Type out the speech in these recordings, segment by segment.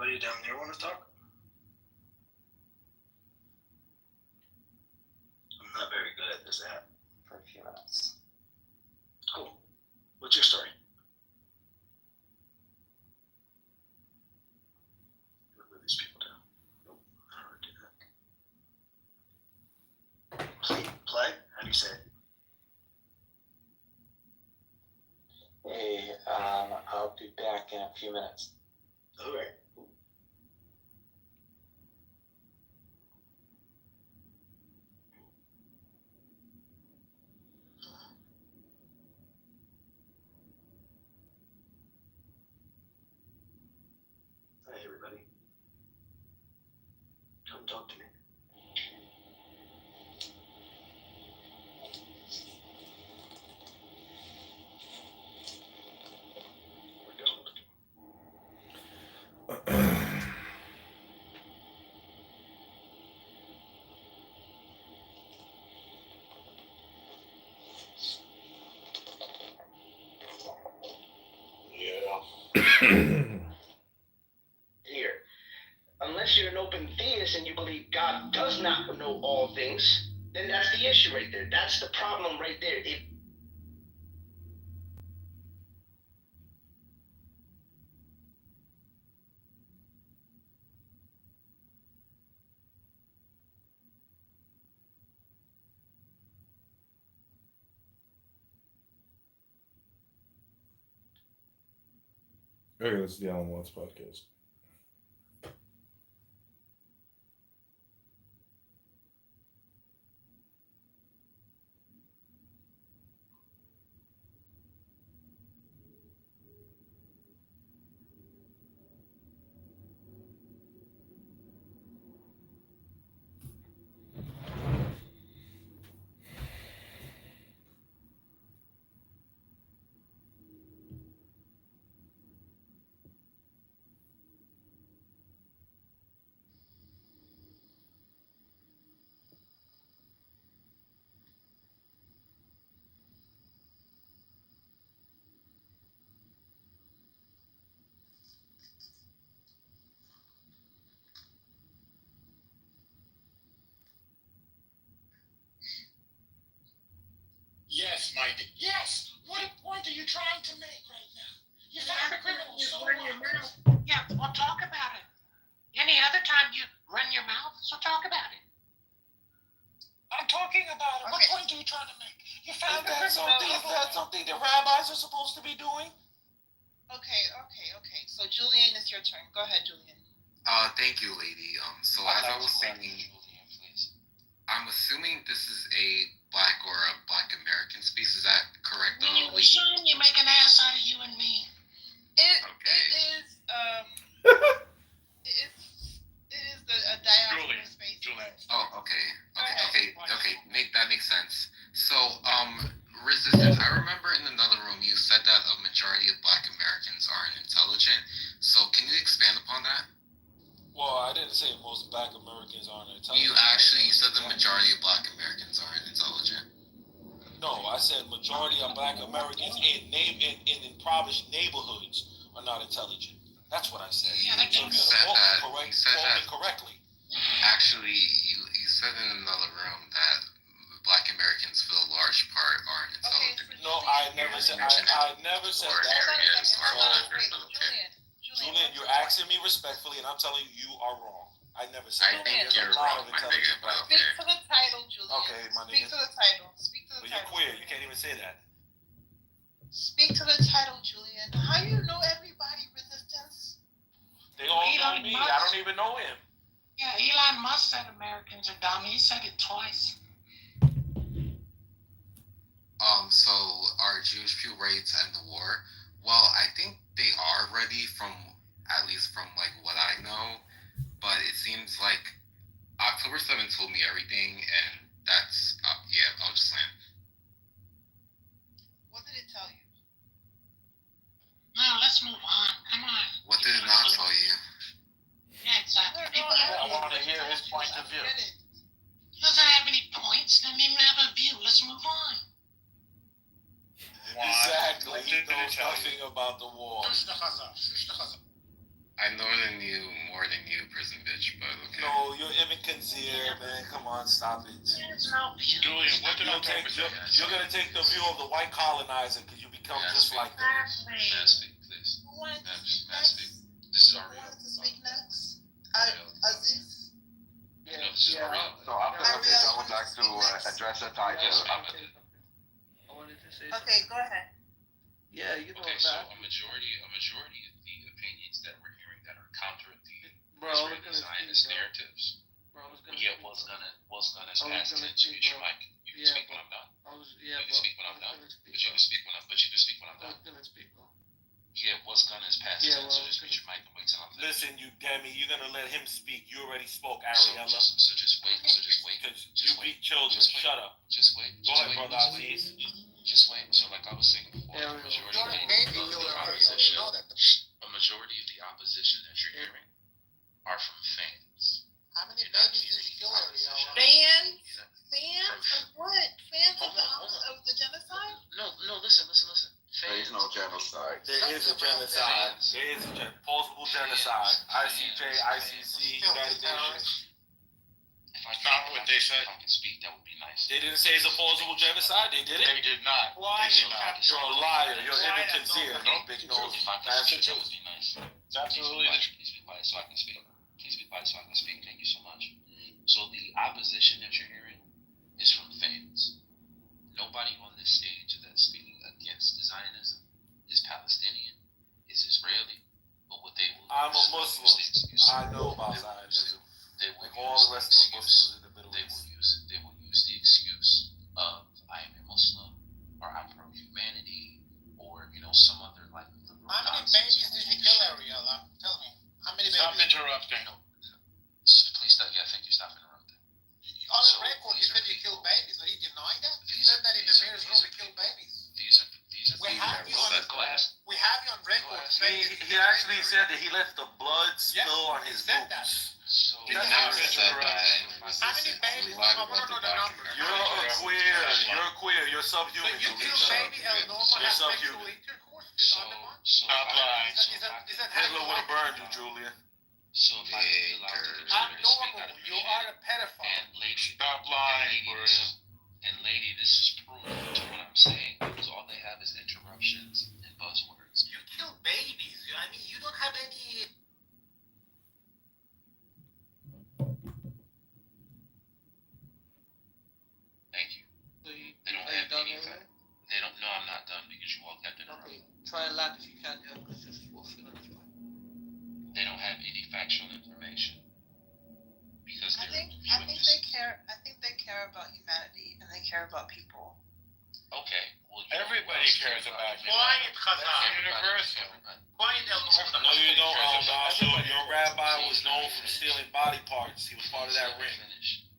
Anybody down there want to talk? I'm not very good at this app. For a few minutes. Cool. What's your story? Move these people down. Nope. How do I do that? Play? How do you say it? Hey, I'll be back in a few minutes. All right. Hi, everybody. Come talk to me. Here, unless you're an open theist and you believe God does not know all things, then that's the issue right there. That's the problem right there. Okay, this is the Alan Watts podcast. Yes, my dear. Yes. What point are you trying to make right now? You found the criminal. So run your mouth. Yeah, well, talk about it. Any other time you run your mouth, so talk about it. I'm talking about it. What Okay. point are you trying to make? You found that something? Is that something that rabbis are supposed to be doing? Okay. So Julian, it's your turn. Go ahead, Julian. Thank you, lady. So as I was saying, I'm assuming this is a Black or a Black American species. Is that correct? When you assume you make an ass out of you and me. It is a diaspora space. Julian. Oh, okay. That makes sense. So, resistance. I remember in another room you said that a majority of Black Americans aren't intelligent. So, can you expand upon that? Well, I didn't say most Black Americans aren't intelligent. You said the majority of Black Americans aren't intelligent. No, I said majority of Black Americans in impoverished neighborhoods are not intelligent. That's what I said. Yeah, that's You said that. Correctly. Actually, you said in another room that Black Americans, for the large part, aren't intelligent. Okay, No, I never said that. Julian, you're asking me respectfully, and I'm telling you, you are wrong. I never said that. I think you're wrong, my nigga, but Speak to the title, Julian. Okay, my Speak nigga. to the title. But you're queer. You can't even say that. Speak to the title, Julian. How you know everybody, Resistance? They all know Elon me. Musk. I don't even know him. Yeah, Elon Musk said Americans are dumb. He said it twice. So are Jewish people ready to end the war? Well, I think they are ready at least from like what I know, but it seems like October 7th told me everything, and that's, I'll just land. What did it tell you? No, let's move on. Come on. What did it not tell you? Yeah, exactly. I want to hear his point of view. He doesn't have any points. Doesn't even have a view. Let's move on. Exactly. He knows nothing about the war. I I know more than you, prison bitch, but okay. No, you're Ibn Kanzir, man. Come on, stop it. Julian, what did October say? You're gonna take the view of the white colonizer because you become just like them. Exactly. May I speak, please? Who wanted to May speak I speak? next? This is Who Ariel. wanted to speak next? Ariel. Aziz? You know, this is Ariel. So after this, I would like to address a title. I wanted to say something. Okay, go ahead. Yeah, you know Okay, so that. a majority of the opinions that we're hearing that are counter the Bro, I was Israeli gonna Zionist speak, bro. narratives. Bro, I was gonna Yeah, speak, was bro. gonna I was past gonna tense. speak, Use your bro. mic. You can Yeah, speak bro. when I'm done. I was, You yeah, can bro. speak when I I'm was done. gonna speak, But you bro. can speak when I'm I done. was gonna speak, bro. Yeah, was gonna is past Yeah, tense. well, So just mute your mic and wait till I'm finished. Listen, you dummy, you're gonna let him speak. You already spoke, So Ariella. just wait. Because you beat children. Shut up. Just wait. Go ahead, brother Aziz. Just wait. So like I was saying before, Ariel. a majority You're a of baby the killer, Ariel. opposition, You know that. a majority of the opposition that you're hearing are from fans. How many You're not babies did you hearing kill, opposition. Ariel? Fans? You're not- Fans of what? Fans of the Hold on. of the genocide? No, listen. There is no genocide. There is a genocide. There is a plausible genocide. ICJ, ICC, United Nations. If I Stop what they said. If I can speak, that would be nice. They didn't say it's a plausible genocide. They did it. They did not. Why They did did not. You're a liar. You're Why Ibn that's Kanzir. not No big nose. If I can That's speak, the that would truth. be nice. It's absolutely the truth. Please be quiet so I can speak. Please be quiet so I can speak. Thank you so much. So the opposition that you're hearing is from fans. Nobody on this stage that's speaking against Zionism is Palestinian, is Israeli, but what they will I'm a use Muslim. is the excuse. I know about Zionism. They will Like all use the rest the of the excuse. Muslims in the Middle They East. will use the excuse of I am a Muslim or I'm pro humanity or some other like liberal How many nonsense. babies did you kill, Ariella? Tell me. How many Stop babies? interrupting. Please stop. Yeah, thank you. Stop interrupting. On the record, you said you killed babies. Are you denying that? You said that in the mayor's room, we killed babies. These are We have you on Go ahead. We have you on record saying He actually said that he let the blood spill on his said that. boots. So He That's never not said that. How many babies? I want to know the number. You're a queer. You're a queer. You're So subhuman. you Julian. kill Shut up. baby El Norma You're has sexual subhuman. intercourse So, on the month? Stop lying. Is that Hitler would have burned you, Julian. So if I could be allowed to continue to speak, abnormal? I'd You appreciate are it. a pedophile. And lady, Stop lying, lady, this is proof to what I'm saying because all they have is interruptions and buzzwords. You kill babies. I mean, you don't have any. Thank you. So you, They don't are you have done any already? fact. They don't. No, I'm not done because you all kept interrupting. Okay, try and land if you can, yeah, because just we'll finish. They don't have any factual information because I they're think viewing they this. care. I think they care about humanity and they care about people. Okay. Well, Everybody cares about you. Quiet, Chazan. Universal. Quiet, El Norma. No, you don't. Your rabbi was known for stealing body parts. He was part of that ring.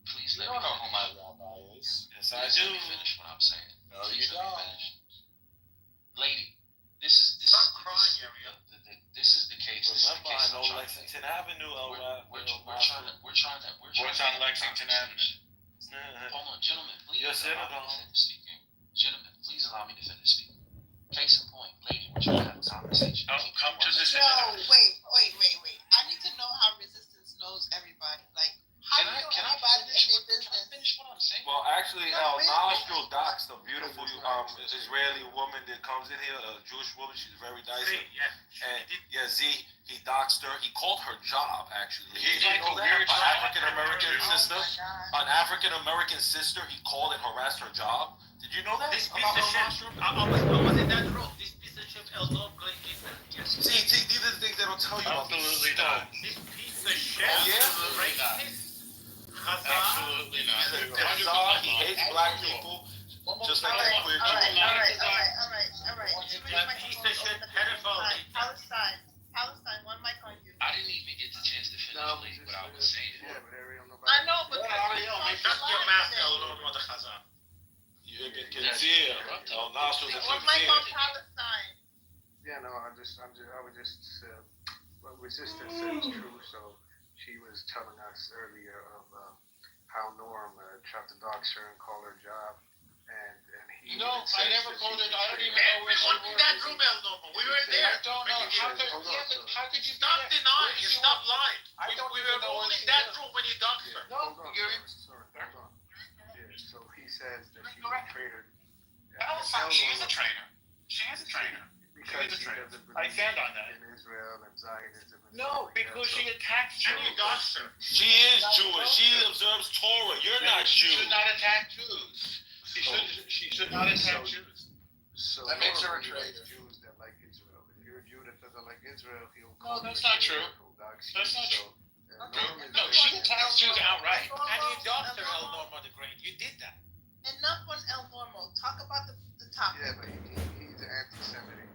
Please You let me don't know who my finish. rabbi is. Yes, I Please do. let me finish what I'm saying. No, Please you let me don't. finish. Lady, this is Stop crying, Ariel. this is the case. This is the Remember, case I I'm know trying to Lexington make. Avenue, We're Nasser. trying to. What's on Lexington Avenue? Hold on, gentlemen, please Yes, allow me Senator. to finish speaking. Gentlemen, please allow me to finish speaking. Case in point, lady, we're trying to have a conversation. Come to the No, center. wait. I need to know how resistance knows everybody. Like, how Can do I you know finish everybody in their what, can I business? finish what I'm saying? Well, actually, No, really? Nostril docs the beautiful Israeli woman that comes in here, a Jewish woman. She's very nice. And yeah, Z, he doxed her. He called her job, actually. He's Did you like know a that? weird An child. African American Oh sister. my God. An African American sister. He called and harassed her job. Did you know that? This piece about of her shit. Nostril? I was in that room. This piece of shit, El Norma, yes. See, these are the things they don't tell you about. Absolutely these not. This piece of shit. Oh, yeah? Absolutely not. Chazan. Absolutely not. He's a Khazar. He hates black people. Just like that queer All people. right. Switch That microphones piece of shit over to pedophile. Palestine, one mic on you. I didn't even get the chance to finish lady, what I was saying. I know, but Ariel, shut your mouth, El Norma, the Chazan. You can conceal. Oh, Nostril's a One mic on conceal. Palestine. Yeah, no, I would just, well, resistance is true. So she was telling us earlier of how Norm tried to dox her and call her job, and he. No, even I says never that called she it. I don't betrayed even know where she Everyone in was. that room, El Norma. We were there. I don't know. How could- How could you Stop do that? denying stop lying. I don't We even were know what only she that is. room when you dunked her. Hold on, you're sorry, hold on. Yeah, so he says that she's a traitor. She is a trainer. She is a trainer. Because She is a she traitor. doesn't I believe stand on that. in Israel and Zionism and No, stuff like because that. she attacks children. And you doxed her. She is Jewish. She observes Torah. You're not She Jewish. should not attack Jews. She should not attack Jews. So That makes her a normally traitor. it's Jews that like Israel. If you're a Jew that doesn't like Israel, he'll No, call you that's a not traitor, true. he'll dox you. That's not So, true. Norman No, says she that- attacks Jews outright. And you doxed her, El Norma the Green. You did that. Enough on El Normo. Talk about the topic. Yeah, but he's an anti-Semitic.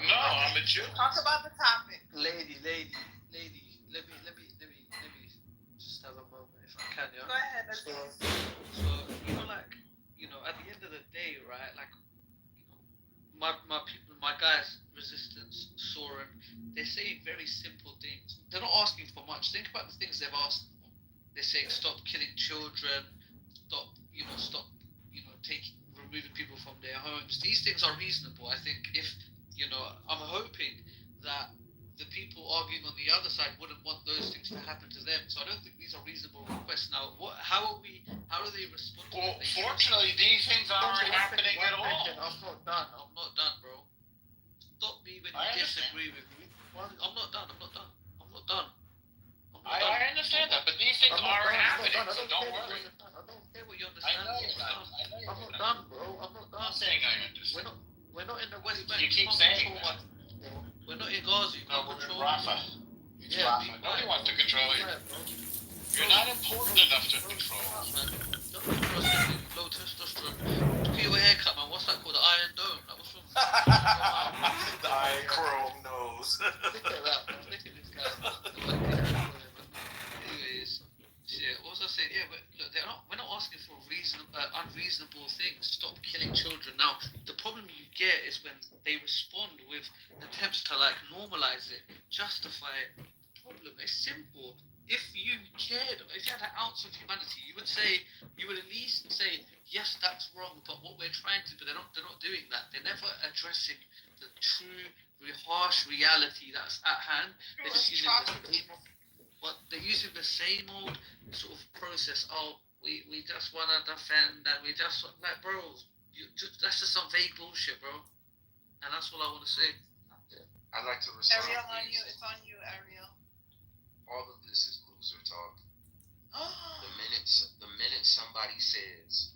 No, I'm a Jew. Talk about the topic. Lady, let me just have a moment if I can, yeah? Go ahead. So, at the end of the day, right, my people, my guys, Resistance, Soren, they're saying very simple things. They're not asking for much. Think about the things they've asked for. They're saying stop killing children, stop, removing people from their homes. These things are reasonable. I think if, I'm hoping that the people arguing on the other side wouldn't want those things to happen to them. So I don't think these are reasonable requests. Now, how do they respond to Well, them? fortunately, these things aren't happening at all. I'm not done, bro. Stop me when you I understand. disagree with me. I'm not done. I understand that, but these things aren't happening, so don't worry. I don't care what you I understand. know you're not. I know I'm you're not not. done, bro. I'm not I'm done. not saying I understand. We're not in the West Bank. You keep can't saying control that. We're not in Gaza. You No, can't we're in control Rafa. me. It's Yeah, Rafa. Nobody wants to control you. You're not important enough to control. Don't trust me. Low testosterone. Look at your haircut, man. What's that called? The Iron Dome. Like, what's wrong with The iron chrome nose. Look at that, man. Look at this guy. Anyways, shit. What was I saying? Yeah, but look, we're not asking for unreasonable things. Stop killing children. Now, the problem you get is when they respond with attempts to normalize it, justify it. The problem is simple. If you cared, if you had an ounce of humanity, you would at least say, yes, that's wrong, but what we're trying to do, they're not doing that. They're never addressing the true, harsh reality that's at hand. They're just using they're using the same old sort of process. Oh, we just want to defend, and we just bro, that's just some vague bullshit, bro. And that's what I want to say. I'd like to respond. Ariel, it's on you, Ariel. All of this is loser talk. Oh. The minute somebody says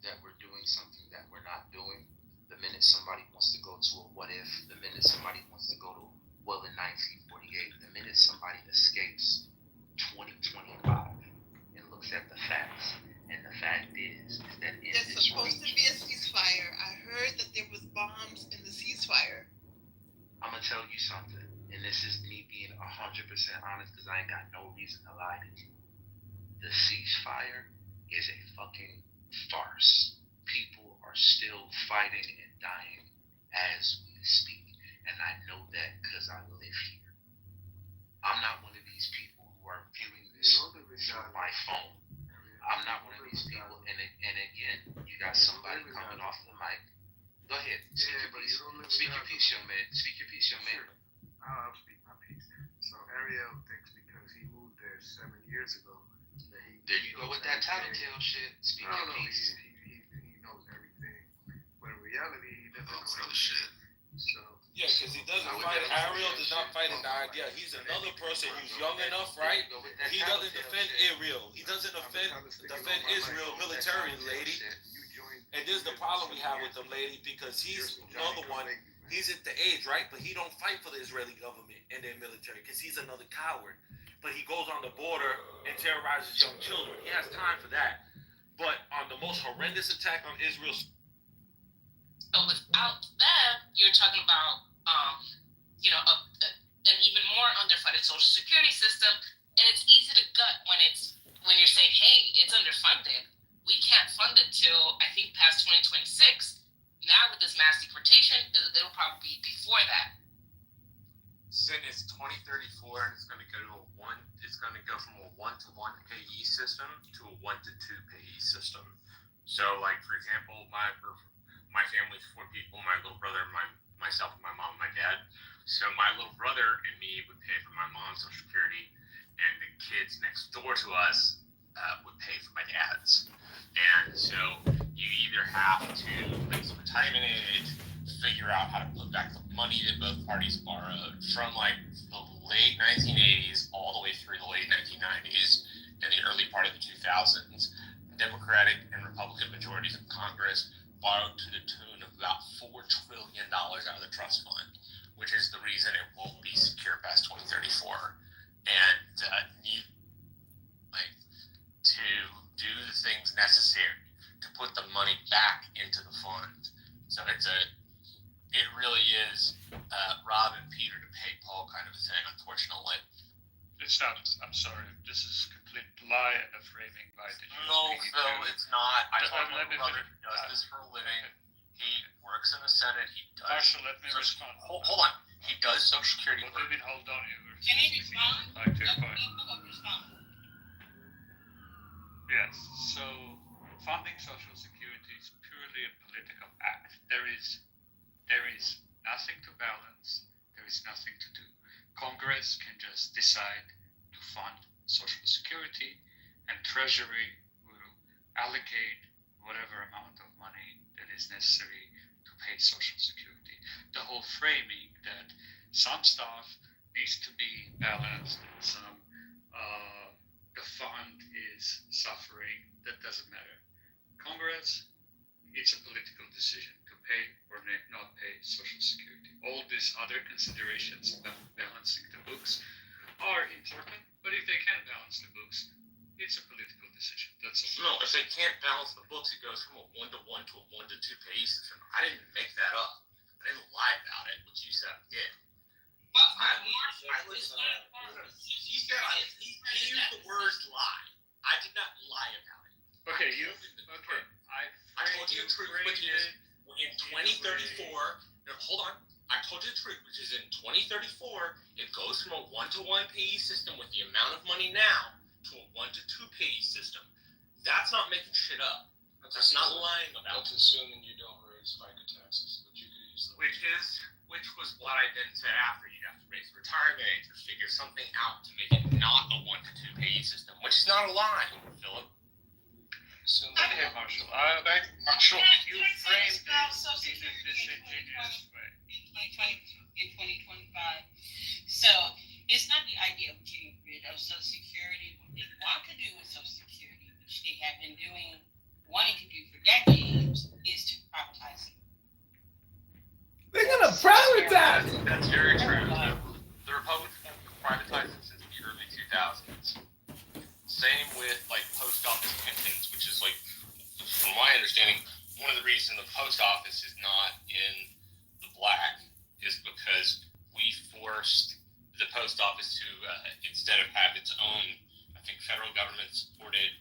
that we're doing something that we're not doing, the minute somebody wants to go to a what if, the minute somebody wants to go to in 1948, the minute somebody escapes 2025 and looks at the facts, and the fact is that in There's this supposed to region, be a ceasefire. I heard that there was bombs in the ceasefire. I'm gonna tell you something, and this is me being 100% honest because I ain't got no reason to lie to you. The ceasefire is a fucking farce. People are still fighting and dying as we speak, and I know that because I live here. I'm not one of these people who are viewing this through my phone. I'm not one of these people, and again, you got somebody coming off the mic. Go ahead, speak your piece. Speak your piece, young man. Speak your piece, young man. I'll speak my piece. So Ariel thinks because he moved there 7 years ago that he. There you go with that tattletale shit. Speak your piece. He knows everything, but in reality, he doesn't know Oh, everything. shit. So. Yeah, because he doesn't fight. Ariel does not fight in the idea. He's another person who's young enough, right? He doesn't defend Israel. He doesn't defend Israel militarily, lady. And this is the problem we have with him, lady, because he's another one. He's at the age, right? But he don't fight for the Israeli government and their military because he's another coward. But he goes on the border and terrorizes young children. He has time for that. But on the most horrendous attack on Israel. So without them, you're talking about, an even more underfunded social security system, and it's easy to gut when you're saying, hey, it's underfunded. We can't fund it till I think past 2026. Now with this mass deportation, it'll probably be before that. Sin is 2034, and it's going to go to It's going to go from a 1-to-1 payee system to a 1-to-2 payee system. So, like for example, my family's 4 people. My little brother and my myself and my mom and my dad. So my little brother and me would pay for my mom's Social Security, and the kids next door to us would pay for my dad's. And so you either have to make some retirement age, figure out how to put back the money that both parties borrowed from like the late 1980s all the way through the late 1990s and the early part of the 2000s. Democratic and Republican majorities in Congress borrowed to the tune of about $4 trillion out of the trust fund, which is the reason it won't be secure past 2034. And to do the things necessary to put the money back into the fund. So it really is Rob and Peter to pay Paul kind of a thing, unfortunately. It's not. I'm sorry. This is complete lie and a framing by the Jews. No, Phil, it's not. I talk to my Let me brother finish. who does this for a living. He works in the Senate. He does. Marshall, let me respond. Hold on. He does Social Security What do work. you mean, hold on? You were Can he respond? like to your point. People will respond. Yes. So funding Social Security is purely a political act. There is nothing to balance. There is nothing to do. Congress can just decide to fund Social Security, and Treasury will allocate whatever amount of money that is necessary to pay Social Security. The whole framing that some stuff needs to be balanced, some the fund is suffering, that doesn't matter. Congress, it's a political decision to pay or not pay Social Security. All these other considerations about balancing the books are important, but if they can't balance the books, it's a political decision. That's all. No, if they can't balance the books, it goes from a 1-to-1 to a 1-to-2 pay system. I didn't make that up. I didn't lie about it, what you said I did. He said he used the word lie. I did not lie about it. Okay, I told you the truth, which is in 2034. No, hold on. I told you the truth, which is in 2034, it goes from a 1-to-1 PE system with the amount of money now to a 1-to-2 PE system. That's not making shit up. That's not lying about. That's assuming you don't raise FICA taxes, but you could use them. Which was what I then said after. You'd have to raise the retirement age or figure something out to make it not a 1-to-2 PE system, which is not a lie, Philip. Okay, Marshall. Marshall, you framed it in a disingenuous way. In 2025. So it's not the idea of getting rid of Social Security. What they want to do with Social Security, which they have been wanting to do for decades, is to privatize it. They're gonna privatize it. That's very true. The Republicans have privatized it since the early 2000s. Same with like post office pensions, which is like, from my understanding, one of the reasons the post office is not in the black is because we forced the post office to, instead of have its own, I think, federal government supported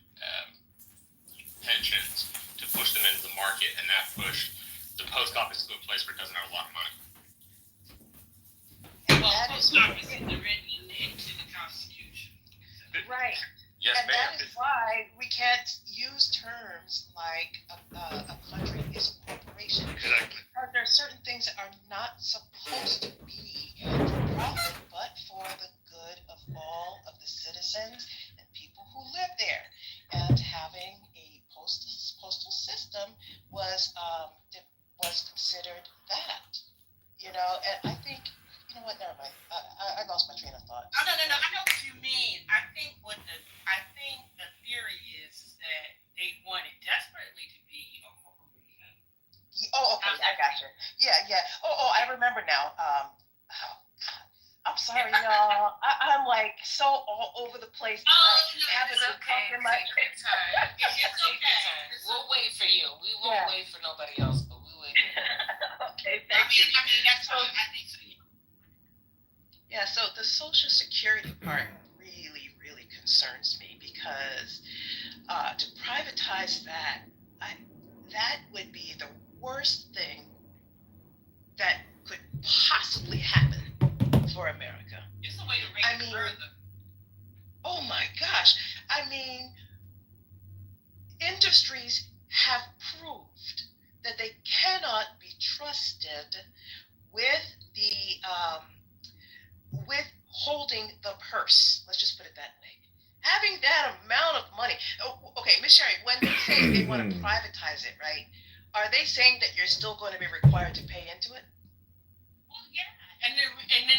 pensions, to push them into the market, and that pushed the post office to a place where it doesn't have a lot of money. Well, post office is written into the Constitution. Right. Yes, And ma'am. that is why we can't use terms like a country is a corporation. Exactly. Because there are certain things that are not supposed to be for profit, but for the good of all of the citizens and people who live there. And having a postal system was considered that, and I think, you know what, never mind. I lost my train of thought. Oh, no. I know what you mean. I think the theory is that they want it desperately to be a corporation. Oh, okay, I got you. Yeah. Oh, I remember now. I'm sorry, y'all. I'm like so all over the place. It's okay. It's okay. We'll wait for you. We won't wait for nobody else, but we'll wait. Okay, thank you. I mean, that's all I think. Yeah, so the Social Security part really, really concerns me because to privatize that would be the worst thing that could possibly happen for America. It's a way to raise it further. Oh my gosh. I mean, industries have proved that they cannot be trusted with with holding the purse. Let's just put it that way. Having that amount of money. Oh, okay, Miss Sherry, when they say they want to privatize it, right? Are they saying that you're still going to be required to pay into it? Well, yeah, and then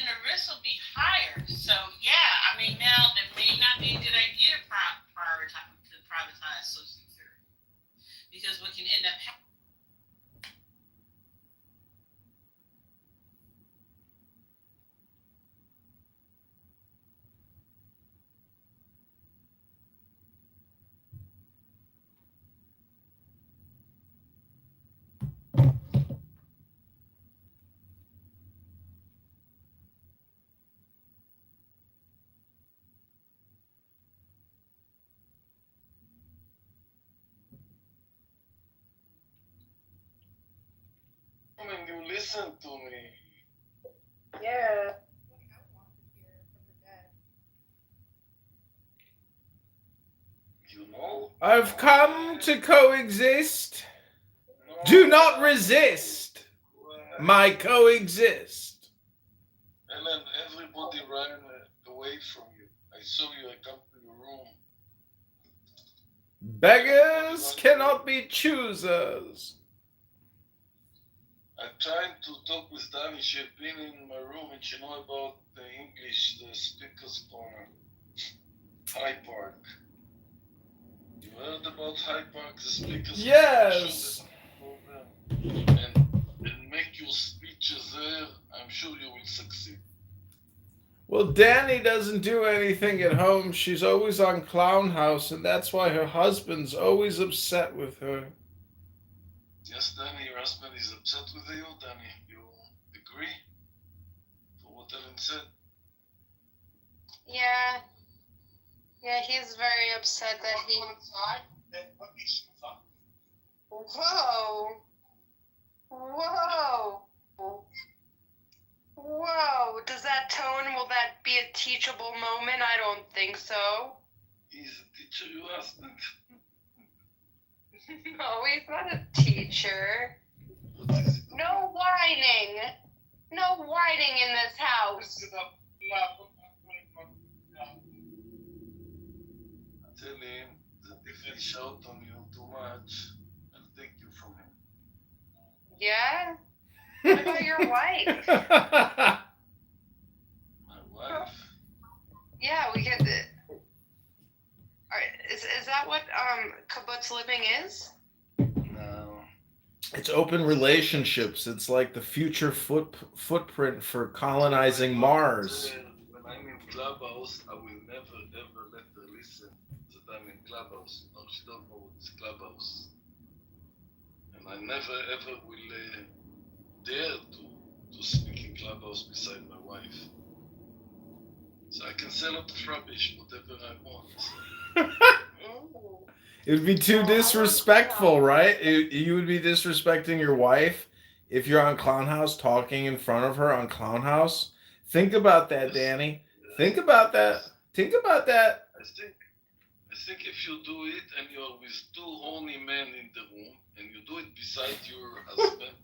the risk will be higher. So yeah, I mean now that may not be a good idea to privatize Social Security because what can end up happening. And you listen to me. Yeah. You know? I've come to coexist. Do not resist my coexist. And then everybody ran away from you. I saw you, I come to your room. Beggars cannot be choosers. I'm trying to talk with Danny. She had been in my room and she know about the English, the speaker's corner. High Park. You heard about High Park, the speaker's Yes. corner? And make your speeches there. I'm sure you will succeed. Well, Danny doesn't do anything at home. She's always on Clown House, and that's why her husband's always upset with her. Yes, Danny, your husband is upset with you, Danny. You agree? For what Ellen said? Yeah. Yeah, he's very upset that he... Whoa. Whoa. Whoa. Does that tone, will that be a teachable moment? I don't think so. He's a teacher, your husband. No, he's not a teacher. No whining. No whining in this house. Tell him that if he shout on you too much, I'll take you from him. Yeah? What about your wife? My wife? Yeah, we could... Is that what kibbutz living is? No. It's open relationships. It's like the future footprint for colonizing Mars. When I'm in Clubhouse, I will never ever let her listen that I'm in Clubhouse. No, she don't know what's Clubhouse. And I never ever will dare to speak in Clubhouse beside my wife. So I can sell out of rubbish, whatever I want. It would be too disrespectful, right? You would be disrespecting your wife if you're on Clown House talking in front of her on Clown House. Think about that, Danny. Think about that. Think about that. I think if you do it and you're with two horny men in the room and you do it beside your husband,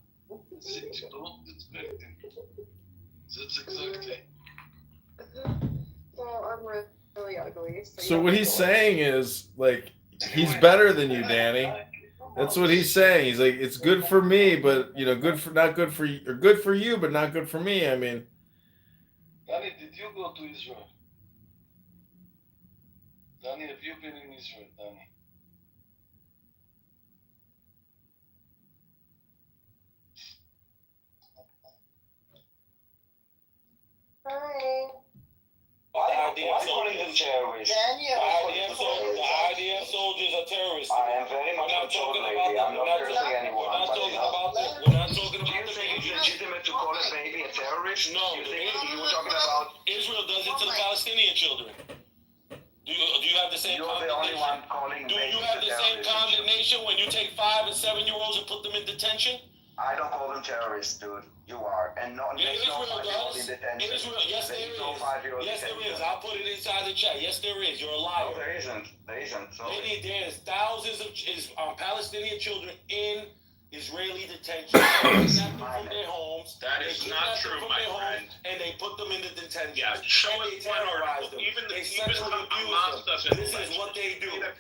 since you don't respect him. That's exactly. Well, I'm really ugly. So what he's saying is, like, he's better than you, Danny. That's what he's saying. He's like, it's good for me, but, you know, not good for you, or good for you, but not good for me. I mean. Danny, did you go to Israel? Danny, have you been in Israel, Danny? Hi. The IDF soldiers are terrorists. I am very much a child lady. I'm not cursing anyone. We're not talking about the Do you think it's legitimate to call a baby a terrorist? No. You were talking about... Israel does it to the Palestinian children. Do you have the same You're the only one calling Do you babies have a the same terrorist. condemnation when you take 5 and 7-year-olds and put them in detention? I don't call them terrorists, dude. You are. And no, there's no Israel 5-year-old does. in detention. Israel, yes, there There's is. no 5-year-old Yes, there detention. is. I'll put it inside the chat. Yes, there is. You're a liar. No, there isn't. There isn't. So There's thousands of Palestinian children in Israeli detention. They kidnap them from their homes. That They is kidnap not them true, from my their friend. homes, and they put them in the detention. Yeah, show and us they one terrorize article. them. Even They Hamas sexually abuse them. doesn't This is what they do.